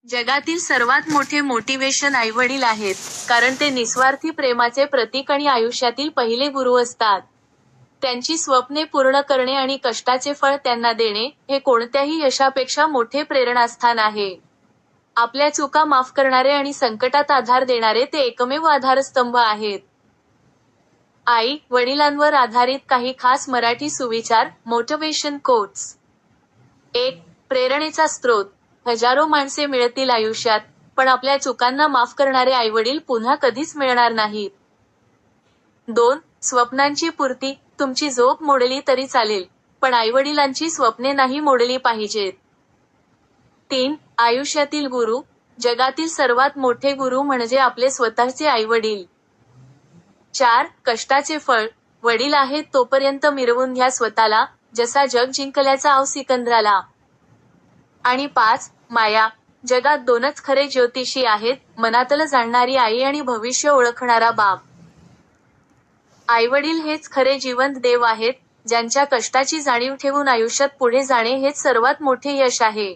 जगातील सर्वात मोठे मोटिवेशन आईवडील आहेत, कारण ते निस्वार्थी प्रेमाचे प्रतीक आणि आयुष्यातील पहिले गुरु असतात. त्यांची स्वप्ने पूर्ण करणे आणि कष्टाचे फळ त्यांना देणे, हे कोणत्याही यशापेक्षा मोठे प्रेरणास्थान आहे. आपल्या चुका माफ करणारे आणि संकटात आधार देणारे ते एकमेव आधारस्तंभ आहेत. आई वडिलांवर आधारित काही खास मराठी सुविचार, मोटिवेशन कोट्स. 1. प्रेरणेचा स्रोत. हजारो माणसे मिळतील आयुष्यात, पण आपल्या चुकांना माफ करणारे आईवडील पुन्हा कधीच मिळणार नाहीत. 2. स्वप्नांची पूर्ती. तुमची झोप मोडली तरी चालेल, पण आईवडिलांची स्वप्ने नाही मोडली पाहिजेत. 3. आयुष्यातील गुरु. जगातील सर्वात मोठे गुरु म्हणजे आपले स्वतःचे आईवडील. 4. कष्टाचे फळ. वडील आहेत तोपर्यंत मिरवून घ्या स्वतःला, जसा जग जिंकल्याचा आव सिकंदराला. आणि 5. माया. जगात दोनच खरे ज्योतिषी आहेत, मनातलं जाणणारी आई आणि भविष्य ओळखणारा बाप. आईवडील हेच खरे जिवंत देव आहेत, ज्यांच्या कष्टाची जाणीव ठेवून आयुष्यात पुढे जाणे हेच सर्वात मोठे यश आहे.